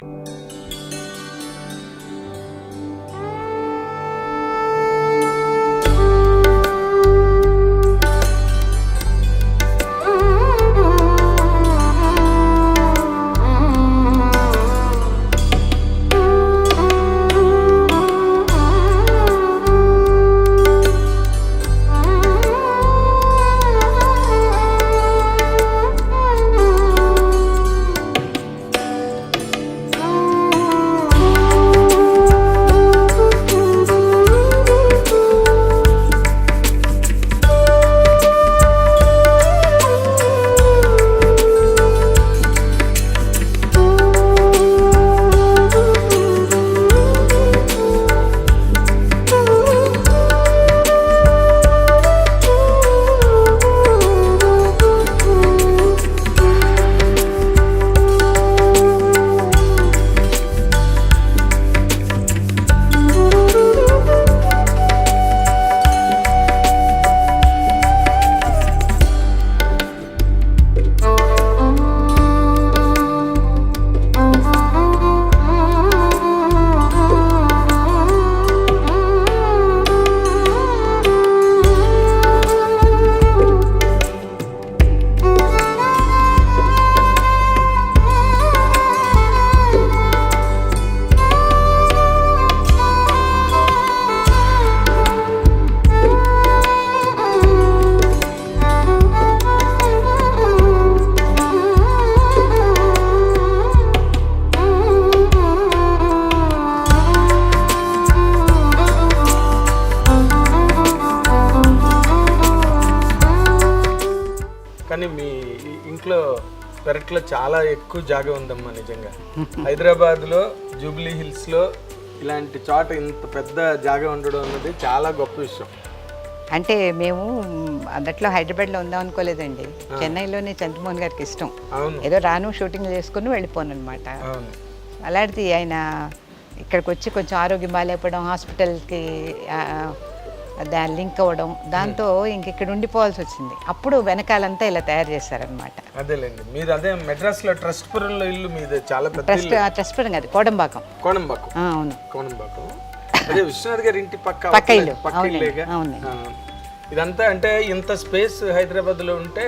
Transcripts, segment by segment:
కానీ మీ ఇంట్లో పెరట్లో చాలా ఎక్కువ జాగా ఉందమ్మా నిజంగా. హైదరాబాద్లో జూబ్లీ హిల్స్లో ఇలాంటి చోట ఇంత పెద్ద జాగా ఉండడం అన్నది చాలా గొప్ప విషయం. అంటే మేము అన్నట్లో హైదరాబాద్లో ఉందాం అనుకోలేదండి. చెన్నైలోనే చంద్రమోహన్ గారికి ఇష్టం. ఏదో రాను షూటింగ్ చేసుకుని వెళ్ళిపోను అనమాట. అలాంటిది ఆయన ఇక్కడికి వచ్చి కొంచెం ఆరోగ్యం బాగాలేకపోవడం, హాస్పిటల్కి దాని లింక్ అవ్వడం, దాంతో ఇంక ఇక్కడ ఉండిపోవాల్సి వచ్చింది. అప్పుడు వెనకాలంతా ఇలా తయారు చేశారనమాట. అదేలేండి. మీరు అదే మెడ్రాస్లో ట్రస్ట్పురంలో ఇల్లు మీద చాలా పెద్ద ట్రస్ట్పురం కాదు, కోడంబాకం. అవును, కోడంబాకం. అదే విశ్వనాథ్ గారి ఇంటి పక్క ఇల్లు. ఇదంతా అంటే ఇంత స్పేస్ హైదరాబాద్ లో ఉంటే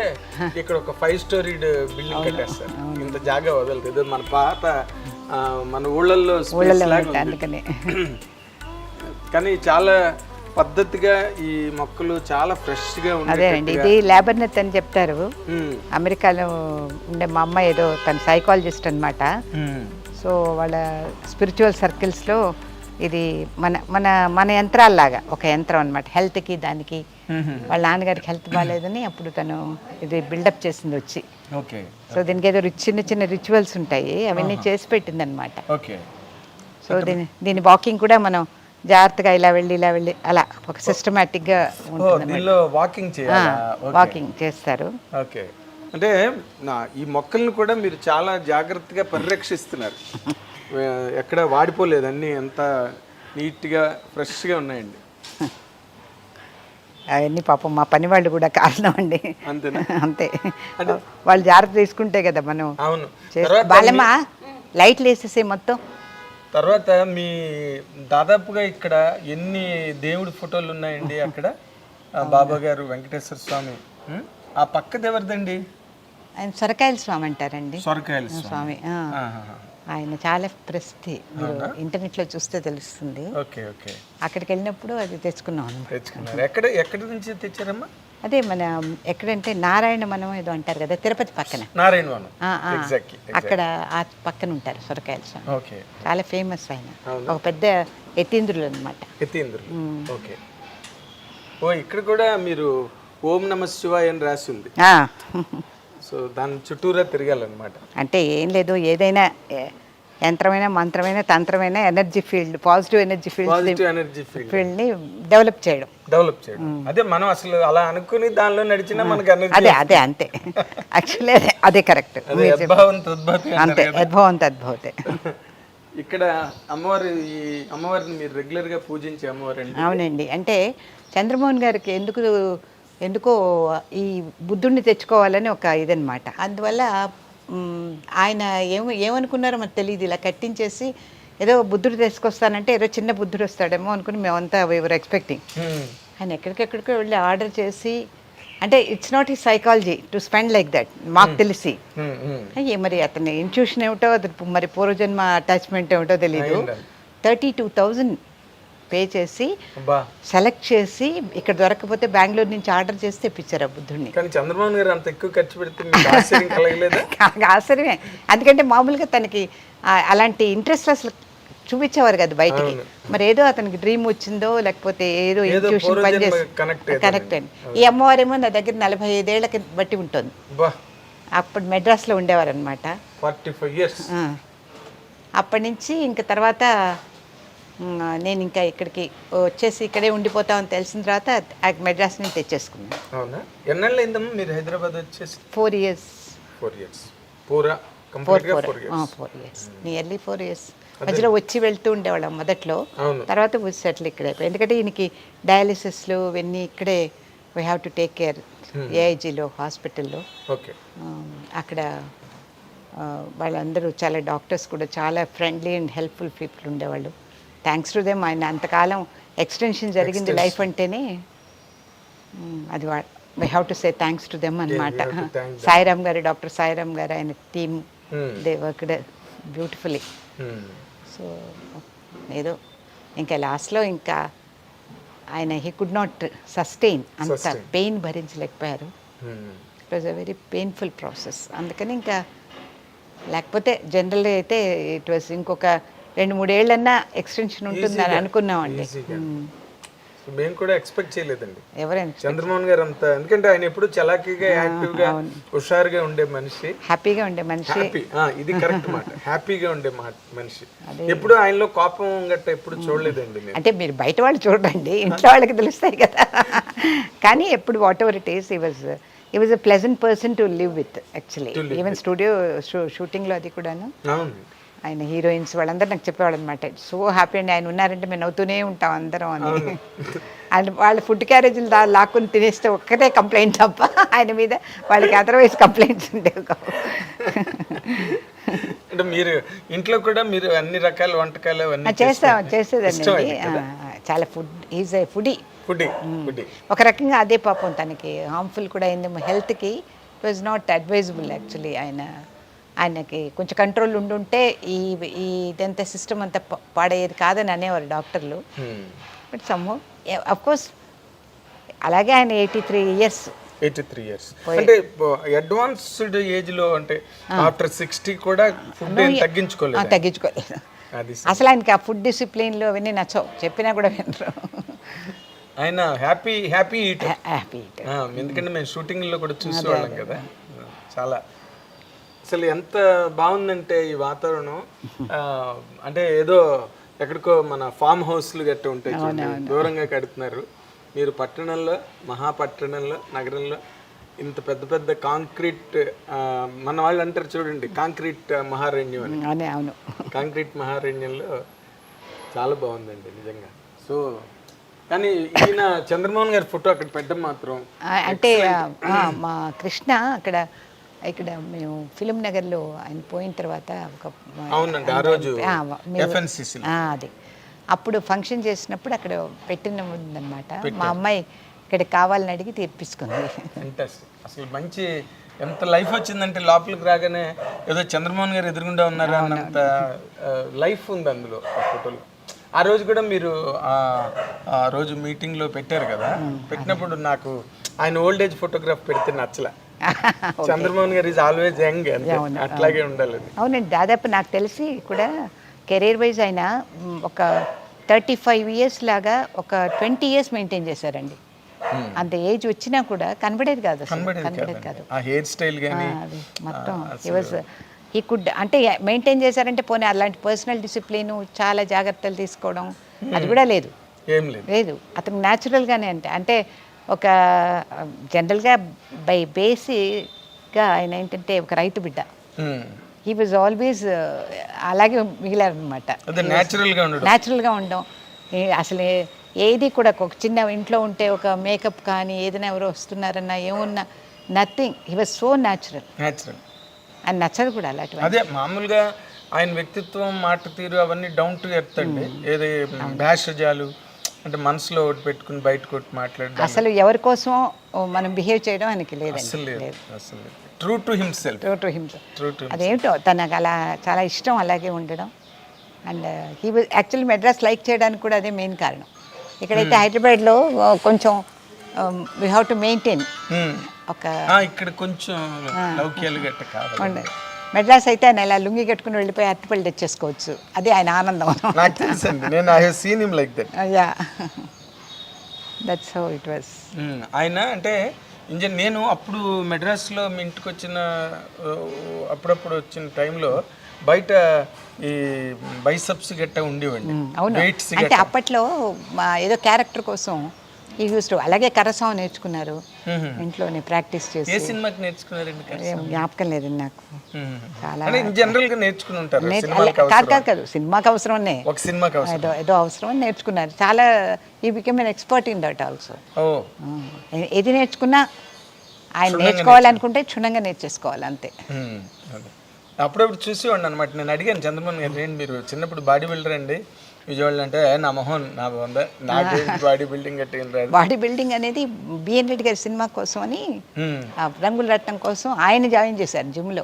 ఇక్కడ ఒక 5 స్టోరీడ్ బిల్డింగ్ కట్టేస్తారు. ఇంత జాగా వదలదు. ఇది మన పాత మన ఊళ్ళల్లో కానీ చాలా పద్ధతిగా ఈ మొక్కలు చాలా ఫ్రెష్ గా ఉన్నాయి. అదేనండి, ఇది లేబర్నెత్ అని చెప్తారు. అమెరికాలో ఉండే మా అమ్మ ఏదో తన సైకాలజిస్ట్ అనమాట. సో వాళ్ళ స్పిరిచువల్ సర్కిల్స్లో ఇది మన మన మన యంత్రాల్లాగా ఒక యంత్రం అనమాట. హెల్త్కి దానికి వాళ్ళ నాన్నగారికి హెల్త్ బాగాలేదని అప్పుడు తను ఇది బిల్డప్ చేసింది వచ్చి. సో దీనికి ఏదో చిన్న చిన్న రిచువల్స్ ఉంటాయి, అవన్నీ చేసి పెట్టింది అనమాట. సో దీని వాకింగ్ కూడా మనం జాగ్రత్తగా ఇలా వెళ్ళి అలా ఒక సిస్టమేటిక్గా వాకింగ్ చేస్తారు. ఓకే, అంటే ఈ మొక్కలను కూడా మీరు చాలా జాగ్రత్తగా పరిరక్షిస్తున్నారు. ఎక్కడ వాడిపోలేదు, అన్నీ ఎంత నీట్గా ఫ్రెష్గా ఉన్నాయండి. అవన్నీ పాపం మా పని వాళ్ళు కూడా కారణం అండి. అంతే, వాళ్ళు జాగ్రత్త తీసుకుంటే కదా మనం. అవును, బాలమ్మా లైట్లు వేసేసే మొత్తం. తర్వాత మీ దాదాపుగా ఇక్కడ ఎన్ని దేవుడి ఫోటోలు ఉన్నాయండి? అక్కడ బాబా గారు, వెంకటేశ్వర స్వామి, ఆ పక్కది ఎవరిదండి? ఆయన సొరకాయల స్వామి అంటారండి. సొరకాయల స్వామి. ఆయన చాలా ప్రసిద్ధి, మీరు ఇంటర్నెట్లో చూస్తే తెలుస్తుంది. అక్కడికి వెళ్ళినప్పుడు అది తెచ్చుకున్నాం. ఎక్కడి నుంచి తెచ్చారమ్మా? అదే మన ఎక్కడంటే నారాయణ వనం ఏదో అంటారు కదా, తిరుపతి పక్కన నారాయణ వనం, అక్కడ ఆ పక్కన ఉంటారు సొరకాయల స్వామి. చాలా ఫేమస్ ఆయన, ఒక పెద్ద యతీంద్రులు అనమాట. ఓకే. ఓ, ఇక్కడ కూడా మీరు ఓం నమ శివాయ అని రాసి ఉంది. సో దాని చుట్టూరా తిరగాలన్నమాట. అంటే ఏం లేదు, ఏదైనా యంత్రమైన, మంత్రమైన, తంత్రమైన ఎనర్జీ ఫీల్డ్, పాజిటివ్ ఎనర్జీ ఫీల్డ్ని డెవలప్ చేయడం. అదే మనం అసలు అలా అనుకుని దానిలో నడిచినా మనకి అదే అంతే. యాక్చువల్లీ అదే కరెక్ట్. అంతే, యద్భావంత అద్భుతే. ఇక్కడ అమ్మవారిని మీరు రెగ్యులర్ గా పూజించే అమ్మవారు? అవునండి, అంటే చంద్రమోహన్ గారికి ఎందుకో ఈ బుద్ధుడిని తెచ్చుకోవాలని ఒక ఇదనమాట. అందువల్ల ఆయన ఏమనుకున్నారో మనకు తెలియదు, ఇలా కట్టించేసి ఏదో బుద్ధుడు తీసుకొస్తానంటే ఏదో చిన్న బుద్ధుడు వస్తాడేమో అనుకుని మేమంతా వీఆర్ ఎక్స్పెక్టింగ్. ఆయన ఎక్కడికెక్కడికో వెళ్ళి ఆర్డర్ చేసి, అంటే ఇట్స్ నాట్ ఈ psychology to spend like that మాకు తెలిసి. మరి అతని ఇంట్యూషన్ ఏమిటో, అతను మరి పూర్వజన్మ అటాచ్మెంట్ ఏమిటో తెలియదు. 32,000 పే చేసి సెలెక్ట్ చేసి ఇక్కడ దొరకకపోతే బెంగళూరు నుంచి ఆర్డర్ చేసి తెప్పించారు ఆ బుద్ధుడిని. కానీ చంద్రబాబు గారు అంత ఎక్కువ ఖర్చు పెడితే ఆశ్చర్యం కలగలేదా? ఆశ్చర్యమే, ఎందుకంటే మామూలుగా తనకి అలాంటి ఇంట్రెస్ట్ అసలు చూపించేవారు కదా బయటికి. మరి ఏదో అతనికి డ్రీమ్ వచ్చిందో లేకపోతే ఏదో ఇంట్యూషన్ పనిచేసి కనెక్ట్ అయింది. ఈ అమ్మవారేమో నా దగ్గర 45 ఏళ్ళకి బట్టి ఉంటుంది. అప్పుడు మెడ్రాస్లో ఉండేవారు అనమాట. 45 years. అప్పటి నుంచి ఇంకా తర్వాత నేను ఇంకా ఇక్కడికి వచ్చేసి ఇక్కడే ఉండిపోతామని తెలిసిన తర్వాత మెడ్రాస్ నుంచి తెచ్చేసుకున్నాను. అవునా? ఎన్నాళ్ళు అయిందమ్మా మీరు హైదరాబాద్ వచ్చేసి? 4 years. 4 years పూరా కంప్లీట్గా 4 years. 4 years, nearly 4 years. మధ్యలో వచ్చి వెళ్తూ ఉండేవాళ్ళం మొదట్లో, తర్వాత సెటిల్ ఇక్కడే. ఎందుకంటే ఈయనకి డయాలిసిస్లు ఇవన్నీ ఇక్కడే we have to take care. ఏఐజీలో హాస్పిటల్లో అక్కడ వాళ్ళందరూ చాలా డాక్టర్స్ కూడా చాలా ఫ్రెండ్లీ అండ్ హెల్ప్ఫుల్ పీపుల్ ఉండేవాళ్ళు. Thanks to them. ఆయన అంతకాలం ఎక్స్టెన్షన్ జరిగింది లైఫ్ అంటేనే అది we have to say thanks to them అనమాట. సాయిరామ్ గారు, డాక్టర్ సాయిరామ్ గారు, ఆయన team, they worked beautifully. So ఏదో ఇంకా లాస్ట్లో ఇంకా ఆయన హీ కుడ్ నాట్ సస్టైన్, అంత పెయిన్ భరించలేకపోయారు. It was a very painful process. అందుకని ఇంకా లేకపోతే జనరల్గా అయితే ఇట్ వాజ్ ఇంకొక 2-3 ఏళ్ళన్నా ఎక్స్టెన్షన్ ఉంటుందని అనుకున్నామండి. మేము కూడా ఎక్స్పెక్ట్ చేయలేదండి ఎవరైనా చంద్రమోహన్ గారు అంత. ఎందుకంటే ఆయన ఎప్పుడు చలాకీగా, యాక్టివ్గా, హుషారుగా ఉండే మనిషి, హ్యాపీగా ఉండే మనిషి. ఇది కరెక్ట్ మాట, హ్యాపీగా ఉండే మనిషి. ఎప్పుడు ఆయనలో కోపం గట్ట ఎప్పుడు చూడలేదండి. అంటే మీరు బయట వాళ్ళు చూడండి, ఇంట్లో వాళ్ళకి తెలుస్తాయి కదా. కానీ ఎప్పుడు what ever it is, he was a pleasant person to live with actually. Even studio షూటింగ్లో అది కూడాను ఆయన హీరోయిన్స్ వాళ్ళందరూ నాకు చెప్పేవాళ్ళు అనమాట. సో హ్యాపీ అండి ఆయన ఉన్నారంటే మేము నవ్వుతూనే ఉంటాం అందరం అని. అండ్ వాళ్ళ ఫుడ్ క్యారేజీలు లాక్కుని తినేస్తే ఒక్కటే కంప్లైంట్ తప్ప ఆయన మీద వాళ్ళకి అదర్వైజ్ కంప్లైంట్స్ ఉండేవి కావు. అంటే మీరు ఇంట్లో కూడా మీరు అన్ని రకాల వంటకాలు చేసేదండి. చాలా ఈజ్ ఏ ఫుడీ. ఒక రకంగా అదే పాపం తనకి హార్మ్ఫుల్ కూడా అయింది హెల్త్కి. It was not advisable actually. ఆయనకి కొంచెం కంట్రోల్ ఉండుంటే ఇదంతా సిస్టమ్ అంతా పాడేది కాదని అనేవారు డాక్టర్లు. బట్ సమ్ అఫ్ కోర్స్ అలాగే ఆయన 83 years. అంటే అడ్వాన్స్డ్ ఏజ్ లో, అంటే ఆఫ్టర్ 60 కూడా ఫుడ్ తగ్గించుకోలేదు. అసలు ఆయనకి ఆ ఫుడ్ డిసిప్లిన్ లో అవన్నీ నచ్చవు, చెప్పినా కూడా వినరు. ఆయన హ్యాపీ ఎందుకంటే మేము షూటింగ్ లో కూడా చూసేవాళ్ళం కదా. చాలా అసలు ఎంత బాగుందంటే ఈ వాతావరణం. అంటే ఏదో ఎక్కడికో మన ఫామ్ హౌస్లు గట్ట ఉంటాయి చూడండి, దూరంగా కడుతున్నారు. మీరు పట్టణంలో, మహాపట్టణంలో, నగరంలో ఇంత పెద్ద పెద్ద కాంక్రీట్, మన వాళ్ళు అంటారు చూడండి కాంక్రీట్ మహారణ్యం అని. అవును, కాంక్రీట్ మహారణ్యంలో చాలా బాగుందండి నిజంగా. సో కానీ ఈయన చంద్రమోహన్ గారి ఫోటో అక్కడ పెట్టడం మాత్రం అంటే మా కృష్ణ ఇక్కడ మేము ఫిలిం నగర్లో ఆయన పోయిన తర్వాత అది అప్పుడు ఫంక్షన్ చేసినప్పుడు అక్కడ పెట్టిన ఉందన్నమాట. మా అమ్మాయి ఇక్కడ కావాలని అడిగి తీర్పించుకుంది. అసలు మంచి ఎంత లైఫ్ వచ్చిందంటే లోపలికి రాగానే ఏదో చంద్రమోహన్ గారు ఎదురుగుండా ఉన్నారు అన్నంత లైఫ్ ఉంది అందులో ఫోటోలు. ఆ రోజు కూడా మీరు ఆ రోజు మీటింగ్లో పెట్టారు కదా, పెట్టినప్పుడు నాకు ఆయన ఓల్డ్ ఏజ్ ఫోటోగ్రాఫ్ పెడితే నచ్చలే. చంద్రమోహన్ గారు ఈజ్ ఆల్వేజ్ యంగ్, అట్లాగే ఉండాలి. అవునండి, దాదాపు నాకు తెలిసి కూడా కెరీర్ వైజ్ ఆయన ఒక 35 years లాగా ఒక 20 years మెయింటైన్ చేశారండి. అంత ఏజ్ వచ్చినా కూడా కనబడేది కాదు, కనబడేది కాదు. ఆ హెయిర్ స్టైల్ గాని మొత్తం ఈ కుడ్ అంటే మెయింటైన్ చేశారంటే పోనీ అలాంటి పర్సనల్ డిసిప్లిన్, చాలా జాగ్రత్తలు తీసుకోవడం అది కూడా లేదు. లేదు, అతను న్యాచురల్గానే అంటే ఒక జనరల్గా బై బేసిక్గా ఆయన ఏంటంటే ఒక రైతు బిడ్డ. హీ వాజ్ ఆల్వేస్ అలాగే మిగిలారనమాట. న్యాచురల్గా ఉండడం అసలు ఏది కూడా ఒక చిన్న ఇంట్లో ఉంటే ఒక మేకప్ కానీ ఏదైనా ఎవరో వస్తున్నారన్నా ఏమున్నా nothing. He was so natural. అని నచ్చదు కూడా అలాంటివి. అదే మామూలుగా ఆయన వ్యక్తిత్వం, మాట తీరు అవన్నీ డౌన్ టు ఎర్త్ అండి. ఏది భాషజాలు అంటే మనసులో ఒకటి పెట్టుకుని బయట కొట్టి మాట్లాడడం, అసలు ఎవరి కోసం మనం బిహేవ్ చేయడం ఆయనకి లేదండి. అసలు లేదు. True to himself. True to అదేమిటో తనకు అలా చాలా ఇష్టం అలాగే ఉండడం. And he was actually Madras like చేయడానికి కూడా అదే మెయిన్ కారణం. ఇక్కడైతే హైదరాబాద్లో కొంచెం వీ హ్యావ్ టు మెయింటైన్ ఒక ఇక్కడ కొంచెం లౌక్యాలు గట్ట కాదు. మెడ్రాస్ అయితే ఆయన ఇలా లుంగి కట్టుకుని వెళ్ళిపోయి అరటిపళ్ళు తెచ్చేసుకోవచ్చు, అదే ఆయన ఆనందం. నాకు తెలుసండి, నేను I have seen him like that. Yeah, that's how it was. ఆయన అంటే నేను అప్పుడు మెడ్రాస్లో మీ ఇంటికి వచ్చిన అప్పుడప్పుడు వచ్చిన టైంలో బయట ఈ బైసప్స్ గట్ట ఉండేవండి. అవును, అంటే అప్పట్లో ఏదో క్యారెక్టర్ కోసం ఈ యూస్డ్ అలాగే కరసాం నేర్చుకున్నారు ఇంట్లోనే ప్రాక్టీస్ చేసి. ఏ సినిమాకి నేర్చుకున్నారండి? జ్ఞాపకం లేదండి నాకు. చాలా జనరల్ గా నేర్చుకుని ఉంటారు. కాదు, సినిమాకి అవసరం, ఒక సినిమాకి ఏదో అవసరం నేర్చుకున్నారు. చాలా ఈ become an expert in that also. ఏది నేర్చుకున్నా ఆయన నేర్చుకోవాలనుకుంటే క్షుణ్ణంగా నేర్చేసుకోవాలి అంతే. అప్పుడప్పుడు చూసేవాడిని అనమాట. నేను అడిగాను చంద్రమోహన్ గారు, ఏంటి మీరు చిన్నప్పుడు బాడీ బిల్డర్ అండి విజయవాడలో అంటే, నా మొహన్ నా ఉందా, నాకు బాడీ బిల్డింగ్ కట్టిన బాడీ బిల్డింగ్ అనేది బిఎన్ రెడ్డి గారి సినిమా కోసం అని రంగుల రత్నం కోసం ఆయన జాయిన్ చేశారు జిమ్లో.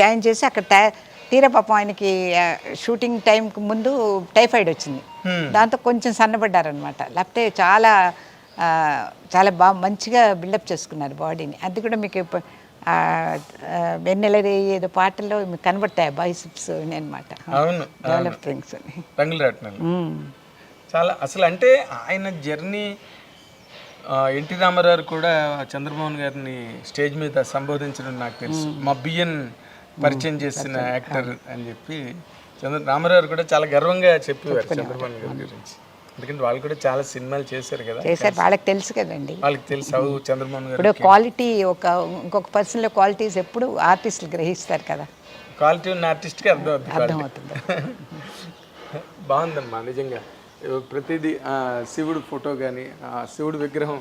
జాయిన్ చేసి అక్కడ తీరా పాపం ఆయనకి షూటింగ్ టైంకి ముందు టైఫాయిడ్ వచ్చింది. దాంతో కొంచెం సన్నబడ్డారనమాట. లేకపోతే చాలా చాలా బాగా మంచిగా బిల్డప్ చేసుకున్నారు బాడీని. అది కూడా మీకు వెన్నెలరి ఏదో పాటల్లో మీకు కనబడతాయి బైసిప్స్ అనమాట. అవును, డెవలప్ థింగ్స్ అని రంగుల రత్నాలు చాలా. అసలు అంటే ఆయన జర్నీ, ఎన్టీ రామారావు కూడా చంద్రమోహన్ గారిని స్టేజ్ మీద సంబోధించడం నాకు తెలుసు. మా బిఎన్ పరిచయం చేసిన యాక్టర్ అని చెప్పి రామారావు కూడా చాలా గర్వంగా చెప్పేవారు చంద్రమోహన్ గారి గురించి. ఎందుకంటే వాళ్ళు కూడా చాలా సినిమాలు చేశారు కదా. చేశారు, వాళ్ళకి తెలుసు కదండి. వాళ్ళకి తెలుసు చంద్రమోహన్ గారు. ఇప్పుడు క్వాలిటీ ఇంకొక పర్సన్లో క్వాలిటీస్ ఎప్పుడు ఆర్టిస్టులు గ్రహిస్తారు కదా. క్వాలిటీ ఉన్న ఆర్టిస్ట్కి అర్థమవుతుంది. బాగుందమ్మా నిజంగా. ప్రతిదీ శివుడు ఫోటో కానీ శివుడు విగ్రహం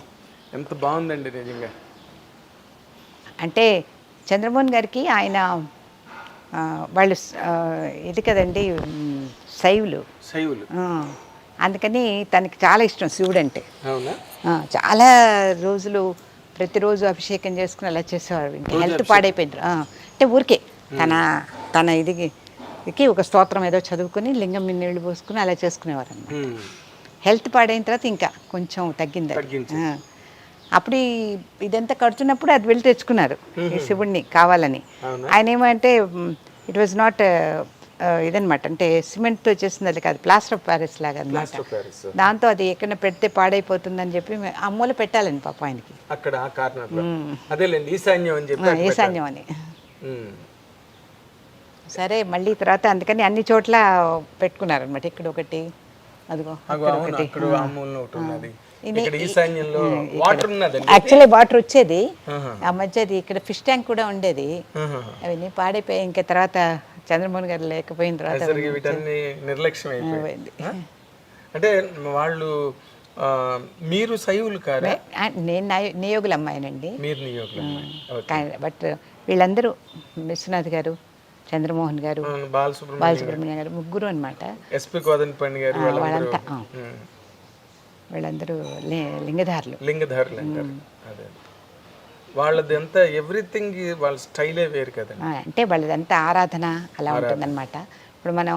ఎంత బాగుందండి నిజంగా. అంటే చంద్రమోహన్ గారికి ఆయన వాళ్ళు ఇది కదండి శైవులు. అందుకని తనకి చాలా ఇష్టం శివుడు అంటే. చాలా రోజులు ప్రతిరోజు అభిషేకం చేసుకుని అలా చేసేవారు. ఇంకా హెల్త్ పాడైపోయింది అంటే ఊరికే తన ఇదికి ఒక స్తోత్రం ఏదో చదువుకుని లింగం మీద నీళ్ళు పోసుకుని అలా చేసుకునేవారు అన్నమాట. హెల్త్ పాడైన తర్వాత ఇంకా కొంచెం తగ్గింది. అప్పుడు ఇదంతా కడుతున్నప్పుడు అది వెళ్ళి తెచ్చుకున్నారు ఈ శివుడిని కావాలని. ఆయన ఏమంటే ఇట్ వాజ్ నాట్ ఇదనమాట, అంటే సిమెంట్తో చేసింది అది కాదు, ప్లాస్టర్ ఆఫ్ ప్యారిస్ లాగా అనమాట. దాంతో అది ఎక్కడ పెడితే పాడైపోతుందని చెప్పి అమ్మూల పెట్టాలని పాప ఆయనకి అక్కడ ఈశాన్యం అని. సరే మళ్ళీ తర్వాత అందుకని అన్ని చోట్ల పెట్టుకున్నారనమాట. ఇక్కడ ఒకటి, అదిగో యాక్చువల్లీ వాటర్ వచ్చేది ఆ మధ్య. ఇక్కడ ఫిష్ ట్యాంక్ కూడా ఉండేది, అవన్నీ పాడైపోయాయి. ఇంకా తర్వాత చంద్రమోహన్ గారు లేకపోయిన తర్వాత నిర్లక్ష్యం అయిపోయింది. అంటే వాళ్ళు మీరు శైవులు కాదా? నేను నియోగుల అమ్మాయినండి. బట్ వీళ్ళందరూ విశ్వనాథ్ గారు, చంద్రమోహన్ గారు, బాలసుబ్రహ్మణ్యం గారు ముగ్గురు అనమాట. వాళ్ళంతా వీళ్ళందరూ లింగధారులు. వాళ్ళదంతా ఎవ్రీథింగ్ వాళ్ళ స్టైలే వేరు కదండి. అంటే వాళ్ళదంతా ఆరాధన అలా ఉంటుందన్నమాట. ఇప్పుడు మనం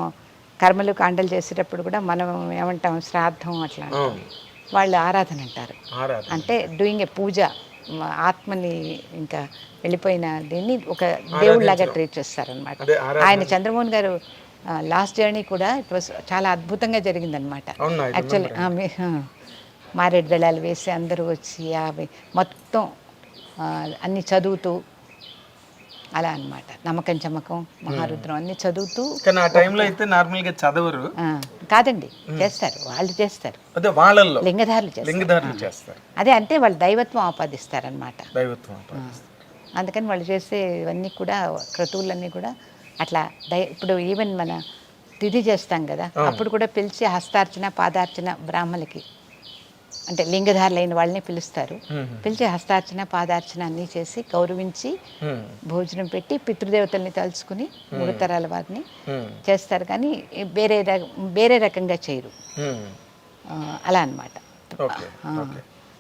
కర్మలు కాండలు చేసేటప్పుడు కూడా మనం ఏమంటాం శ్రాద్ధం అట్లా, వాళ్ళు ఆరాధన అంటారు. అంటే డూయింగ్ ఏ పూజ, ఆత్మని ఇంకా వెళ్ళిపోయిన దీన్ని ఒక దేవుళ్ళలాగా ట్రీట్ చేస్తారనమాట. ఆయన చంద్రమోహన్ గారు లాస్ట్ జర్నీ కూడా ఇట్ వాస్ చాలా అద్భుతంగా జరిగిందనమాట. యాక్చువల్లీ మారేడు దళాలు వేసి అందరూ వచ్చి అవి మొత్తం అన్ని చదువుతూ అలా అన్నమాట. నమ్మకం చమకం మహారుద్రం అన్ని చదువుతూ. కానీ ఆ టైంలో అయితే నార్మల్గా చదవరు కాదండి, చేస్తారు, వాళ్ళు చేస్తారు, లింగధారులు చేస్తారు. అదే అంటే వాళ్ళు దైవత్వం ఆపాదిస్తారనమాట. అందుకని వాళ్ళు చేసే ఇవన్నీ కూడా క్రతువులన్నీ కూడా అట్లా ఇప్పుడు ఈవెన్ మన తిథి చేస్తాం కదా, అప్పుడు కూడా పిలిచి హస్తార్చన పాదార్చన బ్రాహ్మలకి అంటే లింగధారులైన వాళ్ళని పిలుస్తారు. పిలిచి హస్తార్చన పాదార్చన అన్నీ చేసి గౌరవించి భోజనం పెట్టి పితృదేవతల్ని తలుచుకుని 3 తరాల వారిని చేస్తారు. కానీ వేరే రకంగా చేయరు. అలా అన్నమాట.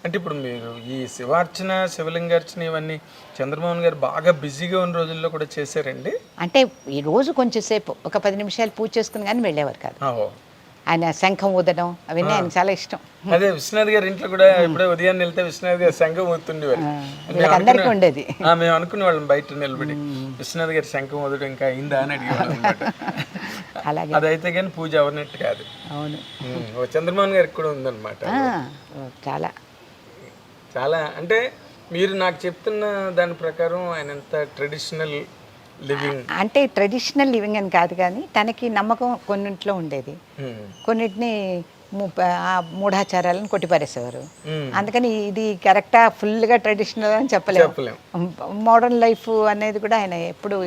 అంటే ఇప్పుడు మీరు ఈ శివార్చన శివలింగార్చన ఇవన్నీ చంద్రమోహన్ గారు బాగా బిజీగా ఉన్న రోజుల్లో కూడా చేశారండి? అంటే ఈ రోజు కొంచెం సేపు ఒక 10 నిమిషాలు పూజ చేసుకుని కానీ వెళ్ళేవారు కాదు. ఆయన శంఖం ఊదడం అవన్నీ ఆయనకు చాలా ఇష్టం. అదే విశ్వనాథ్ గారి ఇంట్లో కూడా ఎప్పుడో ఉదయాన్నే వెళ్తే విశ్వనాథ్ గారు శంఖం ఊదుతుండేవారు. అందరికీ ఉండేది. మేము అనుకునే వాళ్ళం బయట నిలబడి విశ్వనాథ్ గారి శంఖం ఊదడం ఇంకా అయిందా అని అడిగేవాళ్ళం అనమాట. అలాగే అదైతే కానీ పూజ అవనట్టు కాదు. అవును. చంద్రమోహన్ గారికి కూడా ఉందన్నమాట. చాలా చాలా అంటే మీరు నాకు చెప్తున్న దాని ప్రకారం ఆయన ఎంత ట్రెడిషనల్ లివింగ్, అంటే ట్రెడిషనల్ లివింగ్ అని కాదు కానీ తనకి నమ్మకం కొన్నింట్లో ఉండేది. కొన్నిటిని మూఢాచారాలను కొట్టిపారేసేవారు. అందుకని ఇది కరెక్టా ఫుల్గా ట్రెడిషనల్ అని చెప్పలేము. మోడర్న్ లైఫ్ అనేది కూడా ఆయన ఎప్పుడు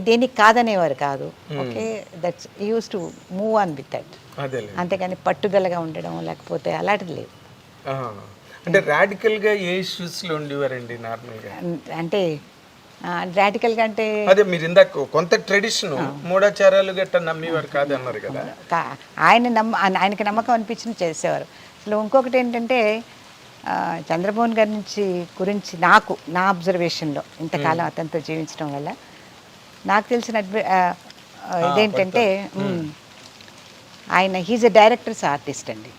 దేనికి కాదనేవారు కాదు. Okay, that's use to move on with that. అంతేగాని పట్టుదలగా ఉండడం లేకపోతే అలాంటిది లేదు. అంటే రాడికల్గా ఏ ఇష్యూస్లో ఉండేవారండి నార్మల్గా? అంటే రాడికల్గా అంటే అదే మీరు ఇందాక కొంత ట్రెడిషన్ మూఢాచారాలు గట్ట నమ్మేవారు కాదు అన్నారు కదా. ఆయనకి నమ్మకం అనిపించిన చేసేవారు. అసలు ఇంకొకటి ఏంటంటే చంద్రమోహన్ గారి గురించి నా అబ్జర్వేషన్లో ఇంతకాలం అతనితో జీవించడం వల్ల నాకు తెలిసిన ఇదేంటంటే ఆయన హీజ్ ఎ డైరెక్టర్స్ ఆర్టిస్ట్ అండి.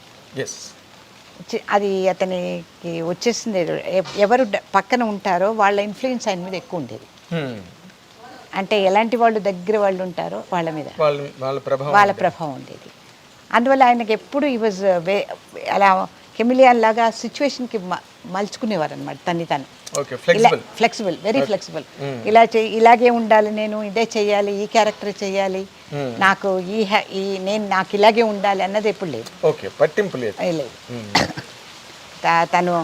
అది అతనికి వచ్చేసింది. ఎవరు పక్కన ఉంటారో వాళ్ళ ఇన్ఫ్లుయెన్స్ ఆయన మీద ఎక్కువ ఉండేది. అంటే ఎలాంటి వాళ్ళు దగ్గర వాళ్ళు ఉంటారో వాళ్ళ మీద వాళ్ళ ప్రభావం ఉండేది. అందువల్ల ఆయనకి ఎప్పుడు ఈ వాజ్ అలా కెమిలియన్ లాగా సిచ్యువేషన్కి మలుచుకునేవారు అనమాట తను. Flexible, very flexible. ఇలాగే ఉండాలి, నేను ఇదే చెయ్యాలి, ఈ క్యారెక్టర్ చెయ్యాలి, నాకు నాకు ఇలాగే ఉండాలి అన్నది ఎప్పుడు లేదు. పట్టింపు లేదు. తను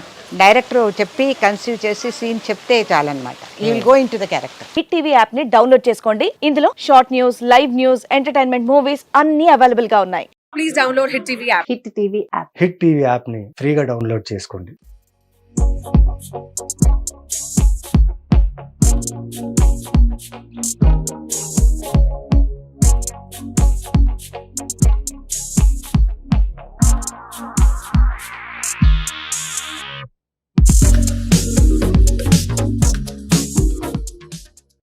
డైరెక్టర్ చెప్పి కన్సీవ్ చేసి సీన్ చెప్తే చాలన్నమాట. You will go into the character. Hit TV app ని డౌన్లోడ్ చేసుకోండి. ఇందులో short news, live news, entertainment movies అన్ని అవైలబుల్ గా ఉన్నాయి. Please download hit TV app. Hit TV app. Hit TV app ని ఫ్రీగా డౌన్లోడ్ చేసుకోండి.